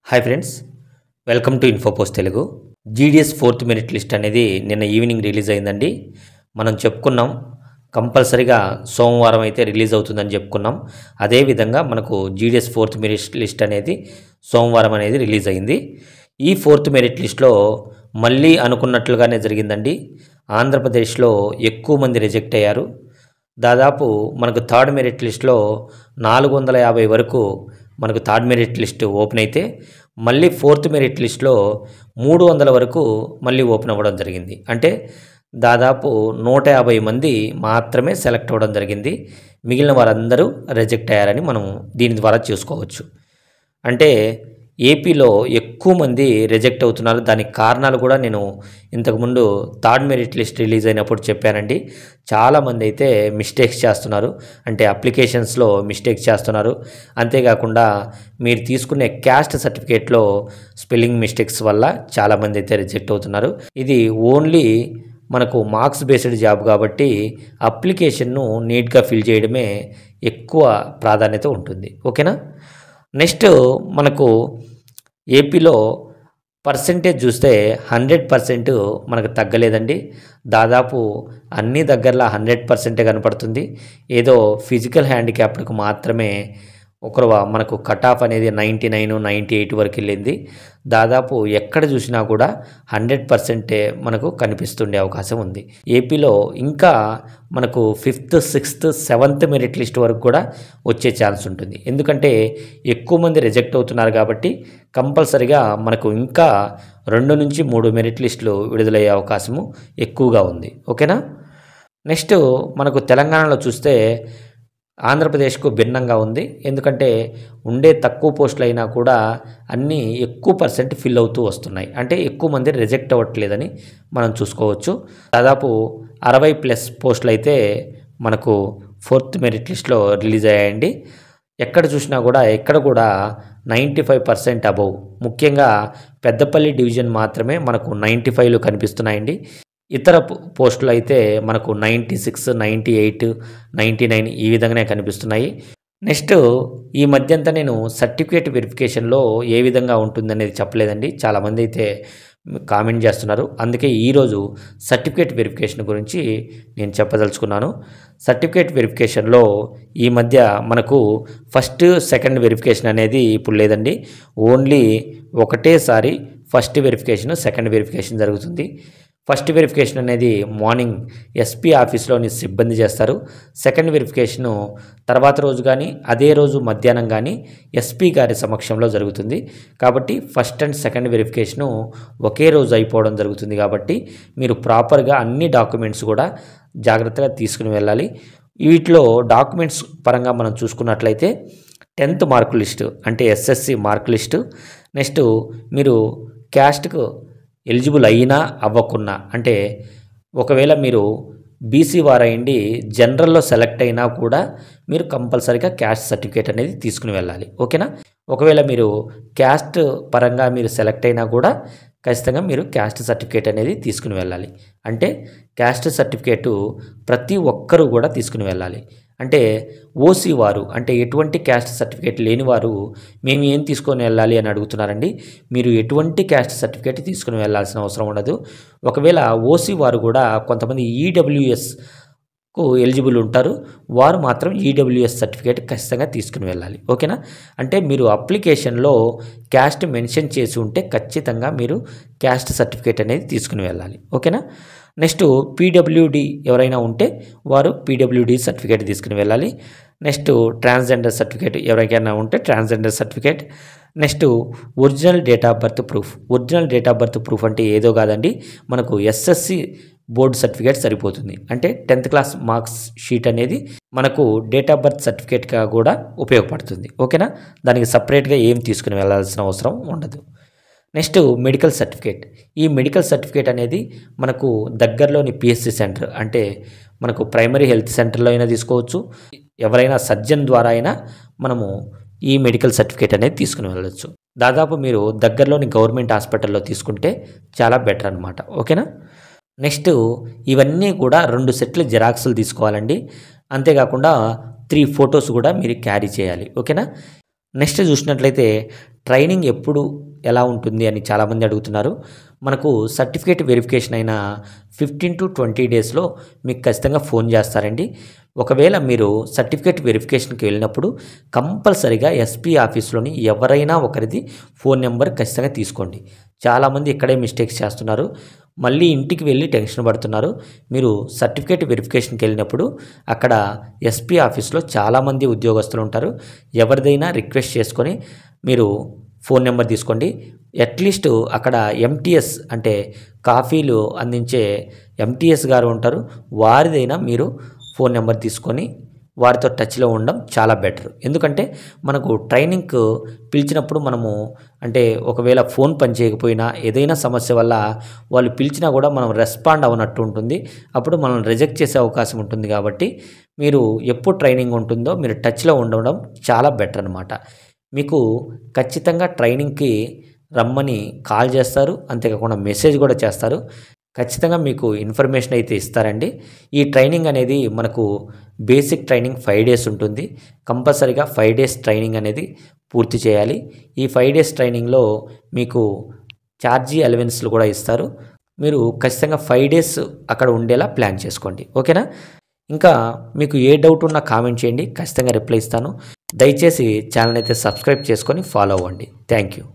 Hi friends, welcome to Infopost Telugu. GDS fourth merit list అనేది నిన్న evening release అయిందండి. మనం చెప్పుకున్నాం కంపల్సరీగా సోమవారం అయితే రిలీజ్ అవుతుందని చెప్పుకున్నాం. అదేవిధంగా మనకు జీడిఎస్ ఫోర్త్ మెరిట్ లిస్ట్ అనేది సోమవారం అనేది రిలీజ్ అయింది. ఈ ఫోర్త్ మెరిట్ లిస్ట్లో మళ్ళీ అనుకున్నట్లుగానే జరిగిందండి. ఆంధ్రప్రదేశ్లో ఎక్కువ మంది రిజెక్ట్ అయ్యారు. దాదాపు మనకు థర్డ్ మెరిట్ లిస్ట్లో 450 వరకు మనకు థర్డ్ మెరిట్ లిస్ట్ ఓపెన్ అయితే మళ్ళీ ఫోర్త్ మెరిట్ లిస్ట్లో 300 వరకు మళ్ళీ ఓపెన్ అవ్వడం జరిగింది. అంటే దాదాపు 150 మంది మాత్రమే సెలెక్ట్ అవ్వడం జరిగింది. మిగిలిన వారందరూ రిజెక్ట్ అయ్యారని మనం దీని ద్వారా చూసుకోవచ్చు. అంటే ఏపీలో ఎక్కువ మంది రిజెక్ట్ అవుతున్నారు. దానికి కారణాలు కూడా నేను ఇంతకుముందు థర్డ్ మెరిట్ లిస్ట్ రిలీజ్ అయినప్పుడు చెప్పానండి. చాలామంది అయితే మిస్టేక్స్ చేస్తున్నారు, అంటే అప్లికేషన్స్లో మిస్టేక్స్ చేస్తున్నారు. అంతేకాకుండా మీరు తీసుకునే క్యాస్ట్ సర్టిఫికేట్లో స్పెల్లింగ్ మిస్టేక్స్ వల్ల చాలామంది అయితే రిజెక్ట్ అవుతున్నారు. ఇది ఓన్లీ మనకు మార్క్స్ బేస్డ్ జాబ్ కాబట్టి అప్లికేషన్ను నీట్గా ఫిల్ చేయడమే ఎక్కువ ప్రాధాన్యత ఉంటుంది. ఓకేనా. నెక్స్ట్ మనకు ఏపీలో పర్సెంటేజ్ చూస్తే 100% మనకు తగ్గలేదండి. దాదాపు అన్ని దగ్గరలో 100% కనపడుతుంది. ఏదో ఫిజికల్ హ్యాండిక్యాప్డ్కు మాత్రమే మనకు కట్ ఆఫ్ అనేది 99, 98 వరకు వెళ్ళింది. దాదాపు ఎక్కడ చూసినా కూడా 100% మనకు కనిపిస్తుండే అవకాశం ఉంది. ఏపీలో ఇంకా మనకు 5th, 6th, 7th merit list వరకు కూడా వచ్చే ఛాన్స్ ఉంటుంది. ఎందుకంటే ఎక్కువ మంది రిజెక్ట్ అవుతున్నారు కాబట్టి కంపల్సరిగా మనకు ఇంకా 2 నుంచి 3 మెరిట్ లిస్టులు విడుదలయ్యే అవకాశము ఎక్కువగా ఉంది. ఓకేనా. నెక్స్ట్ మనకు తెలంగాణలో చూస్తే ఆంధ్రప్రదేశ్కు భిన్నంగా ఉంది. ఎందుకంటే ఉండే తక్కువ పోస్టులు అయినా కూడా అన్నీ ఎక్కువ పర్సెంట్ ఫిల్ అవుతూ వస్తున్నాయి. అంటే ఎక్కువ మంది రిజెక్ట్ అవ్వట్లేదని మనం చూసుకోవచ్చు. దాదాపు 60+ పోస్టులు అయితే మనకు ఫోర్త్ మెరిట్ లిస్ట్లో రిలీజ్ అయ్యాయండి. ఎక్కడ చూసినా కూడా ఎక్కడ కూడా 95% అబౌవ్, ముఖ్యంగా పెద్దపల్లి డివిజన్ మాత్రమే మనకు 95లు కనిపిస్తున్నాయండి. ఇతర పోస్టులు అయితే మనకు 96, 98, 99 ఈ విధంగానే కనిపిస్తున్నాయి. నెక్స్ట్ ఈ మధ్యంతా నేను సర్టిఫికేట్ వెరిఫికేషన్లో ఏ విధంగా ఉంటుందనేది చెప్పలేదండి. చాలామంది అయితే కామెంట్ చేస్తున్నారు. అందుకే ఈరోజు సర్టిఫికేట్ వెరిఫికేషన్ గురించి నేను చెప్పదలుచుకున్నాను. సర్టిఫికేట్ వెరిఫికేషన్లో ఈ మధ్య మనకు ఫస్ట్, సెకండ్ వెరిఫికేషన్ అనేది ఇప్పుడు లేదండి. ఓన్లీ ఒకటేసారి ఫస్ట్ వెరిఫికేషన్, సెకండ్ వెరిఫికేషన్ జరుగుతుంది. ఫస్ట్ వెరిఫికేషన్ అనేది మార్నింగ్ ఎస్పీ ఆఫీస్లోని సిబ్బంది చేస్తారు. సెకండ్ వెరిఫికేషను తర్వాత రోజు కానీ అదే రోజు మధ్యాహ్నం కానీ ఎస్పీ గారి సమక్షంలో జరుగుతుంది. కాబట్టి ఫస్ట్ అండ్ సెకండ్ వెరిఫికేషను ఒకే రోజు అయిపోవడం జరుగుతుంది. కాబట్టి మీరు ప్రాపర్గా అన్ని డాక్యుమెంట్స్ కూడా జాగ్రత్తగా తీసుకుని వెళ్ళాలి. వీటిలో డాక్యుమెంట్స్ పరంగా మనం చూసుకున్నట్లయితే 10th మార్క్ లిస్టు, అంటే ఎస్ఎస్సి మార్క్ లిస్టు. నెక్స్ట్ మీరు క్యాస్ట్కు ఎలిజిబుల్ అయినా అవ్వకున్నా, అంటే ఒకవేళ మీరు బీసీ వారైండి జనరల్లో సెలెక్ట్ అయినా కూడా మీరు కంపల్సరీగా క్యాస్ట్ సర్టిఫికేట్ అనేది తీసుకుని వెళ్ళాలి. ఓకేనా. ఒకవేళ మీరు క్యాస్ట్ పరంగా మీరు సెలెక్ట్ అయినా కూడా ఖచ్చితంగా మీరు క్యాస్ట్ సర్టిఫికేట్ అనేది తీసుకుని వెళ్ళాలి. అంటే క్యాస్ట్ సర్టిఫికేటు ప్రతి ఒక్కరూ కూడా తీసుకుని వెళ్ళాలి. అంటే ఓసీ వారు, అంటే ఎటువంటి క్యాస్ట్ సర్టిఫికేట్ లేని వారు మేము ఏం తీసుకొని వెళ్ళాలి అని అడుగుతున్నారండి. మీరు ఎటువంటి క్యాస్ట్ సర్టిఫికేట్ తీసుకుని వెళ్ళాల్సిన అవసరం ఉండదు. ఒకవేళ ఓసీ వారు కూడా కొంతమంది ఈడబ్ల్యూఎస్కు ఎలిజిబుల్ ఉంటారు. వారు మాత్రం ఈడబ్ల్యూఎస్ సర్టిఫికేట్ ఖచ్చితంగా తీసుకుని వెళ్ళాలి. ఓకేనా. అంటే మీరు అప్లికేషన్లో క్యాస్ట్ మెన్షన్ చేసి ఉంటే ఖచ్చితంగా మీరు క్యాస్ట్ సర్టిఫికేట్ అనేది తీసుకుని వెళ్ళాలి. ఓకేనా. నెక్స్ట్ పీడబ్ల్యూడి ఎవరైనా ఉంటే వారు పీడబ్ల్యూడి సర్టిఫికేట్ తీసుకుని వెళ్ళాలి. నెక్స్ట్ ట్రాన్స్జెండర్ సర్టిఫికేట్ ఎవరికైనా ఉంటే transgender certificate. Next original date of birth proof. Original date of birth proof అంటే ఏదో కాదండి, మనకు ఎస్ఎస్సి బోర్డు సర్టిఫికేట్ సరిపోతుంది. అంటే 10th క్లాస్ మార్క్స్ షీట్ అనేది మనకు డేట్ ఆఫ్ బర్త్ సర్టిఫికేట్గా కూడా ఉపయోగపడుతుంది. ఓకేనా. దానికి సపరేట్గా ఏం తీసుకుని వెళ్ళాల్సిన అవసరం ఉండదు. Next medical certificate. ఈ మెడికల్ సర్టిఫికేట్ అనేది మనకు దగ్గరలోని పిఎస్సి సెంటర్, అంటే మనకు ప్రైమరీ హెల్త్ సెంటర్లో అయినా తీసుకోవచ్చు. ఎవరైనా సర్జన్ ద్వారా అయినా మనము ఈ మెడికల్ సర్టిఫికేట్ అనేది తీసుకుని వెళ్ళవచ్చు. దాదాపు మీరు దగ్గరలోని గవర్నమెంట్ హాస్పిటల్లో తీసుకుంటే చాలా బెటర్ అనమాట. ఓకేనా. నెక్స్ట్ ఇవన్నీ కూడా 2 సెట్ల జిరాక్సులు తీసుకోవాలండి. అంతేకాకుండా 3 ఫొటోస్ కూడా మీరు క్యారీ చేయాలి. ఓకేనా. నెక్స్ట్ చూసినట్లయితే ట్రైనింగ్ ఎప్పుడు ఎలా ఉంటుంది అని చాలామంది అడుగుతున్నారు. మనకు సర్టిఫికేట్ వెరిఫికేషన్ అయిన 15 to 20 డేస్లో మీకు ఖచ్చితంగా ఫోన్ చేస్తారండి. ఒకవేళ మీరు సర్టిఫికేట్ వెరిఫికేషన్కి వెళ్ళినప్పుడు కంపల్సరీగా ఎస్పీ ఆఫీస్లోని ఎవరైనా ఒకరిది ఫోన్ నెంబర్ ఖచ్చితంగా తీసుకోండి. చాలామంది ఇక్కడే మిస్టేక్స్ చేస్తున్నారు. మళ్ళీ ఇంటికి వెళ్ళి టెన్షన్ పడుతున్నారు. మీరు సర్టిఫికేట్ వెరిఫికేషన్కి వెళ్ళినప్పుడు అక్కడ ఎస్పీ ఆఫీస్లో చాలామంది ఉద్యోగస్తులు ఉంటారు. ఎవరిదైనా రిక్వెస్ట్ చేసుకొని మీరు ఫోన్ నెంబర్ తీసుకోండి. అట్లీస్ట్ అక్కడ ఎంటీఎస్ అంటే కాఫీలు అందించే ఎంటీఎస్ గారు ఉంటారు. వారిదైనా మీరు ఫోన్ నెంబర్ తీసుకొని వారితో టచ్లో ఉండడం చాలా బెటర్. ఎందుకంటే మనకు ట్రైనింగ్కు పిలిచినప్పుడు మనము అంటే ఒకవేళ ఫోన్ పనిచేయకపోయినా ఏదైనా సమస్య వల్ల వాళ్ళు పిలిచినా కూడా మనం రెస్పాండ్ అవ్వనట్టు ఉంటుంది. అప్పుడు మనం రిజెక్ట్ చేసే అవకాశం ఉంటుంది. కాబట్టి మీరు ఎప్పుడు ట్రైనింగ్ ఉంటుందో మీరు టచ్లో ఉండడం చాలా బెటర్ అనమాట. మీకు ఖచ్చితంగా ట్రైనింగ్కి రమ్మని కాల్ చేస్తారు. అంతేకాకుండా మెసేజ్ కూడా చేస్తారు. ఖచ్చితంగా మీకు ఇన్ఫర్మేషన్ అయితే ఇస్తారండి. ఈ ట్రైనింగ్ అనేది మనకు బేసిక్ ట్రైనింగ్ 5 డేస్ ఉంటుంది. కంపల్సరీగా 5 డేస్ ట్రైనింగ్ అనేది పూర్తి చేయాలి. ఈ 5 డేస్ ట్రైనింగ్లో మీకు ఛార్జీ అలవెన్స్లు కూడా ఇస్తారు. మీరు ఖచ్చితంగా 5 డేస్ అక్కడ ఉండేలా ప్లాన్ చేసుకోండి. ఓకేనా? ఇంకా మీకు ఏ డౌట్ ఉన్నా కామెంట్ చేయండి. ఖచ్చితంగా రిప్లై ఇస్తాను. దయచేసి ఛానల్ అయితే సబ్స్క్రైబ్ చేసుకొని ఫాలో అవ్వండి. Thank you.